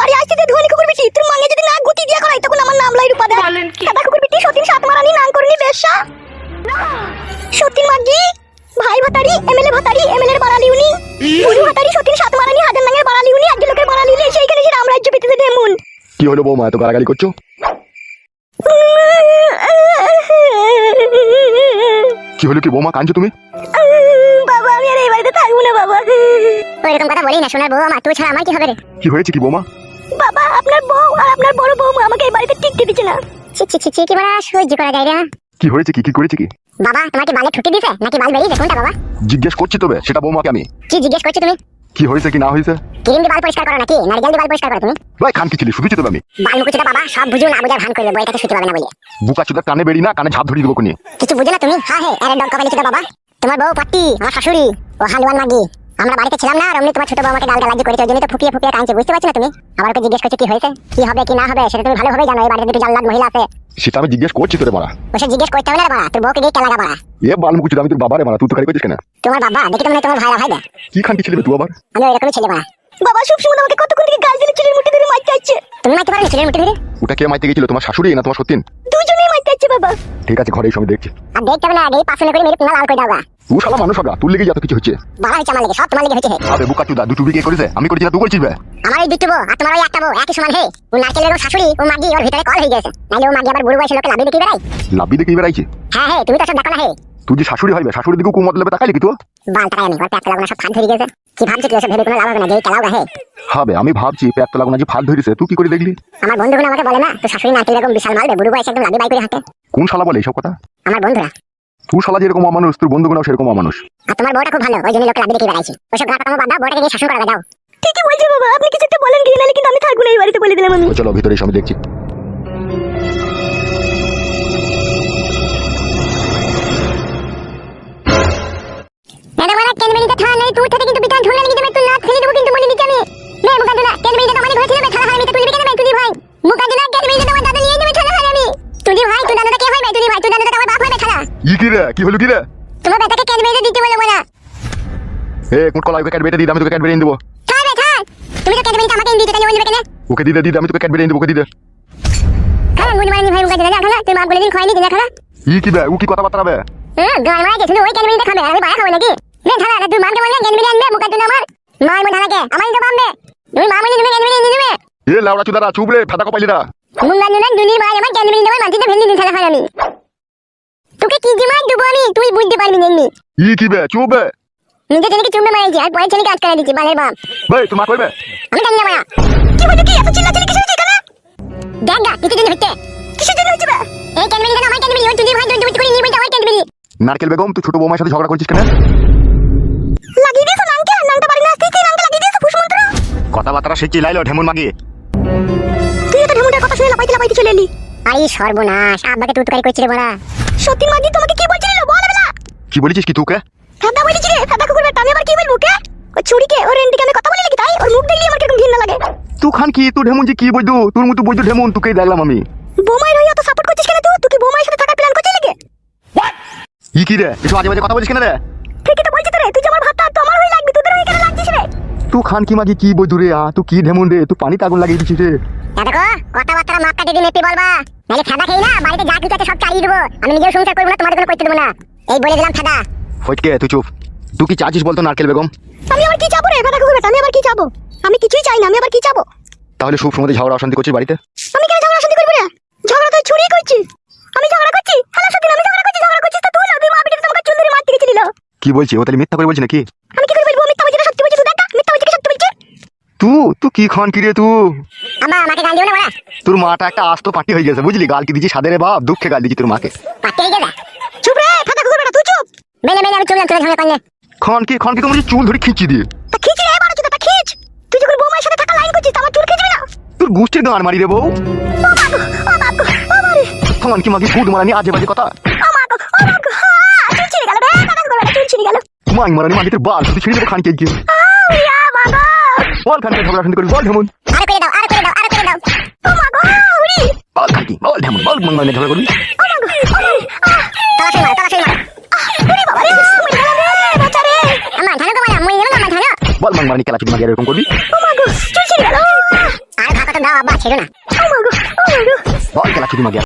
বাড়ি আসতে দে ধোনি কুকুর বেশি তোর মাঙ্গে যদি না গুতি দিয়া করাই তখন আমার নাম লাই রূপা দে সাদা কুকুর বেটি সতীন সাত মারানি নাম করনি বেশা সতীন মাগি ভাই ভাতারি এমএলএ ভাতারি এমএলএ এর বাড়ালি উনি বুড়ি ভাতারি সতীন সাত মারানি হাজার নাঙ্গের বাড়ালি উনি একজন লোকের বাড়ালি উনি সেইখানে সে রামরাজ্য পেতে দে মন কি হলো বৌমা এত গালাগালি করছো? কি হলো কি বৌমা কাঁদছো তুমি? বাবা আমি আর এই বাড়িতে থাকবো না বাবা। ওইরকম কথা বলি না সোনার বউ আমার, তুই ছাড়া আমার কি হবে রে? কি হয়েছে কি বৌমা? বাবা আপনার বউ আর আপনার বড় বউ আমাকে এই বাড়িতে টিকতে দিচ্ছে না। ছি ছি ছি ছি, কি বলা সহ্য করা যায় রে? কি হয়েছে কি করেছে কি? বাবা তোমার কি বালে ঠুটি দিছে নাকি বাল বেরিয়েছে কোনটা বাবা? জিজ্ঞেস করছি তবে সেটা বৌমাকে আমি। কি জিজ্ঞেস করছো তুমি? কি হয়েছে কি না হয়েছে? ক্রিম দিয়ে বাল পরিষ্কার করো নাকি নারকেল দিয়ে বাল পরিষ্কার করো তুমি? ভাই খান কি ছিলি শুধুছি তবে আমি। বাল মুকুচটা বাবা সব বুঝো না বুঝার ভান করবে, বইটাকে শুতে পাবে না বলে। বুকা চুদা কানে বেরি না কানে ঝাপ ধরিয়ে দেবো কোনি। কিছু বুঝো না তুমি? হ্যাঁ হ্যাঁ আরে ডগ কপালি চুদা বাবা। তোমার বউ পাটি আমার শাশুড়ি ও হালুয়ান মাগি। আমরা বাড়িতে ছিলাম না আর অমনি তোমার ছোট বউ আমাকে গালগালাজি করেছে, ওই জন্য তো ফুপিয়ে ফুপিয়ে কাঁদছে, বুঝতে পারছো না তুমি? আমার ওকে জিজ্ঞেস করছো কি হয়েছে কি হবে কি না হবে সেটা তুমি ভালোভাবে জানো। এই বাড়িতে দুটো জাল্লাদ মহিলা আছে। সেটা আমি জিজ্ঞেস করছি তোরে মারা। ওসব জিজ্ঞেস করতে হবে না বাবা, তোর বউকে দিয়ে কেলাগা বাড়া। এ বালমুখ চুদা আমি তোর বাবারে মারা তুই তো খালি করছিস কেন? তোমার বাবা দেখি তো মানে তোমার ভাইরা ভাই দে। কি খান কি ছিলি তুই আবার? আমি ওইরকমই ছেলে বাড়া। বাবা সব সময় আমাকে কতক্ষণ থেকে গাল দিলে ছেলের মুঠি ধরে মারতে আসছে। তুমি মাইতে পারো ছেলের মুঠি ধরে? ওটা কে মাইতে গেছিল তোমার শাশুড়ি না তোমার সতীন? দুজনেই মারতে আসছে বাবা। ঠিক আছে ঘরে এই সময় দেখছি। আর দেখতে হবে না আগে পাশে করে মেরে পুঙ্গা লাল করে দাও গা। ও শালা মানুষ হবে তোর লেগে যত কিছু হচ্ছে। বাড়া হচ্ছে আমার লেগে, সব তোমার লেগে হচ্ছে। আবে বুকা চুদা দুটো বিয়ে করেছে আমি করেছি না তুই করেছিস বে? আমার এই দুটো বউ আর তোমার ওই একটা বউ একই সমান হে। ও নারকেলের শাশুড়ি ও মাগি ওর ভিতরে কল হয়ে গেছে, নাইলে ও মাগি আবার বুড়ো বয়সে লোকে লাভি দেখি বেড়াই। লাভি দেখি বেড়াইছে? হ্যাঁ হ্যাঁ তুমি তো সব দেখো না হে। তুই যে শাশুড়ি হইবে শাশুড়ির দিকে কুমত লেবে তাকাইলি কি তুই? বাল টাকায় আমি ওর পেট লাগা সব ফাঁদ ধরে গেছে। কি ভাবছো কি এসব ভেবে কোনো লাভ হবে না, যেই কেলাও গা হে। হবে আমি ভাবছি পেট লাগা না যে ফাল ধরিছে তুই কি করে দেখলি? আমার বন্ধুগুলো আমাকে বলে না তো শাশুড়ি নারকেল এরকম বিশাল মালবে, বুড়ো বয়সে একদম লাভি বাই করে হাঁটে। কোন শালা বলে এইসব কথা? আমার বন্ধুরা। তুই শালা যেরকম অমানুষ তোর বন্ধুগুলো সেরকম অমানুষ। আর তোমার বউটা খুব ভালো, ওই জন্য লোকে লাভি দেখি বেড়াইছে। ওসব ঘাটা কামো বাদ দাও, বউটাকে গিয়ে শাসন করা দাও। ঠিকই বলছে বাবা, আপনি কিছু একটা বলেন কি নালে কিন্তু আমি থাকবো না এই বাড়িতে বলে দিলাম আমি। চলো ভিতরে এসে আমি দেখছি। দাদা মারা কেন বেরিতে থানা নেই তুই থেকে কিন্তু বিটাল ঝুলে নিয়ে যাবে, তুই না ফেলে দেবো কিন্তু বলে দিচ্ছি আমি। নে মুকাদনা কেন বেরিতে তো মানে ঘরে ছিল থানা হারামি তো তুই কেন ভাই তুই ভাই মুকাদনা কেন বেরিতে তোমার দাদা নিয়ে যাবে থানা হারামি। তুই ভাই তুই দাদাটা কে হয় ভাই তুই ভাই তুই দাদাটা আমার বাপ হয় থানা। কি রে কি হলো কি রে? তোমার বেটাকে কেন বেরিতে দিতে বলে বলা। এ কোন কলাই ওকে ক্যাট বেটে দিই আমি তোকে ক্যাট বেটে দেবো। ছাড় রে ছাড়, তুমি তো কেন বেরিতে আমাকে দিতে তাহলে ওই নেবে কেন? ওকে দিদে দিদে আমি তোকে ক্যাট বেটে দেবো ওকে দিদে। খালা মুনি মানি ভাই মুকাদনা যা খালা তুই মা বলে দিন খাইনি দিনা খালা। ই কি বে ও কি কথা বার্তা বে? হ্যাঁ গাল মারা গেছিল ওই কেন বেরিতে খাবে আমি বাইরে খাবো নাকি? নে খালা না তুই মানকে বললে কেন বেরিয়ে আনবে মুকাদনা আমার মার মন ঢালাকে আমারই তো বামবে। তুমি মা মনি তুমি কেন বেরিয়ে নিয়ে নেবে? এ লাউড়া চুদারা চুপ রে ফাটা কপাইলি না। মুকাদনা দুনির ভাই আমার কেন বেরিয়ে আমার মাটিতে ফেলে দিন খালা হারামি। তোকে কি জিমাই দেবো আমি তুই বুঝতে পারবি না এমনি। ই কি বে চুপ বে। নিজে ছেলেকে চুমে মারাইছি আর পরের ছেলেকে আটকে দিচ্ছি বালের বাপ। ভাই তোমার কইবে? আমি জানি না মায়া। কি বলে কি এত চিল্লাচিল্লি কিসের হচ্ছে এখানে? দেখ গা কিছু দিন হচ্ছে কিসের জন্য হচ্ছে বে? এই কেন বেরিয়ে আমার কেন বেরিয়ে ওই তুই ভাই তুই করে নিয়ে বলতে আমার কেন বেরিয়ে। নারকেল বেগম তুই ছোট বৌমার সাথে ঝগড়া করছিস কেন? লাগিয়ে দিয়েছো নাংকে নাংটা বাড়ি না আসতেই নাংকে লাগিয়ে দিয়েছো ফুসমন্ত্র। কথাবার্তা সে চিলাইলো ঢেমন মাগি। তুই তো ঢেমুটার কথা শুনে লাপাইতে চলে এলি। আরে সর্বনাশ আব্বাকে তুতকারি করছিস রে বড়া। সত্যি মাগি তোমাকে কি বলছিল বল বেলা? কি বলেছিস কি তুকে? ফাদা বলেছি রে ফাদা কুকুর বেটা আমি আবার কি বলবো কে? ওই ছুরিকে ওর এন্ডিকে আমি কথা বলি নাকি তাই ওর মুখ দেখলি আমার কিরকম ঘৃণা লাগে। তুই খান কি তুই ঢেমন যে কি বইদু তোর মতো বইদু ঢেমন তোকেই দেখলাম আমি। বোমাই রই এত সাপোর্ট করছিস কেন তুই? তুই কি বোমাইর সাথে থাকার প্ল্যান করছিস নাকি? ই কি রে এসব আজে বাজে কথা বলিস কেন রে? ঠিকই তো বলছিস রে তুই যে আমার ভাতটা তো আমার হই লাগবি তোদের হই কেন লাগছিস রে? তুই খান কি মাগি কি বইদু রে তুই কি ঢেমন রে তুই পানিতে আগুন লাগিয়ে দিছিস রে। দেখো কথাবার্তা মাপ কাটি দিন এপি বলবা নালে ফাদা খেই না বাড়িতে যা কিছু আছে সব চালিয়ে দেবো। আমি নিজেও সংসার করবো না তোমাদের কোনো করতে দেবো না এই বলে দিলাম ফাদা। ফটকে তুই চুপ। তুই কি চাচ্ছিস বলতো নারকেল বেগম? আমি আবার কি চাবো রে ফাদা কুকুর বেটা আমি আবার কি চাবো? আমি কিছুই চাই না আমি আবার কি চাবো? তাহলে সব সময় ঝগড়া অশান্তি করছিস বাড়িতে? আমি কেন ঝগড়া শান্তি করব রে? ঝগড়া তো ছুরি করছি। আমি ঝগড়া করছি? হ্যালো সত্যি আমি ঝগড়া করছি তো তুই না তুই মা বিটিকে তোমাকে চুল ধরে মারতে গেছিলি। কি বলছিস ও তাহলে মিথ্যা করে বলছিস নাকি? আমি কি করে বলবো মিথ্যা বলছি না সত্যি বলছি? তুই দেখ মিথ্যা বলছি কি সত্যি বলছি? তুই কি খান কি রে তুই? আম্মা আমাকে গাল দিও না বড়া। তোর মাটা একটা আস্ত পাটি হয়ে গেছে বুঝলি গাল কি দিছিস সাদে রে বাপ দুঃখে গাল দিছিস তোর মাকে। পাতে গেছে চুপ রে ফাদা কুকুর বেটা তুই চুপ। মেলে মেলে আমি চললাম তোরা ঝগড়া করলে। খান কি তোমার চুল ধরে খিঁচি দিয়ে। তা খিচ রে এবার চুদা তা খিচ। তুই যখন বোমার সাথে থাকা লাইন করছিস আমার চুল খিচবি না? তোর গুষ্টির গান মারি রে বউ। ও বাবা ও মারে। খান কি মাগি ফুড মারানি আজে বাজে কথা। ও মাগো চুল ছিঁড়ে গেল রে ফাদা কুকুর বেটা চুল ছিঁড়ে গেল। মাই মারানি মাগি তোর বাল তুই ছিঁড়ে দেবো খানকে গিয়ে। ইয়া বাবা বল খানকে ঝগড়া শান্তি করবি বল ঢেমন। আরে করে দাও আরে করে দাও আরে করে দাও। ও মাগো উরি বল খানকি বল ঢেমন বল মাংমানে ঝগড়া করবি। ও মাগো তালাশি মার উরি বাবা রে মরে গেল রে বাচ্চা রে। আম্মা ধানো তো মারা মই নেব না আম্মা ধানো। বল মাংমানি খেলা চুদি মাগি এরকম করবি। ও মাগো চুল ছিঁড়ে গেল। আর দাও আব্বা ছেড়ো না। ও মা গো, ও মা গো। বল খেলা ছুটি মাগিয়া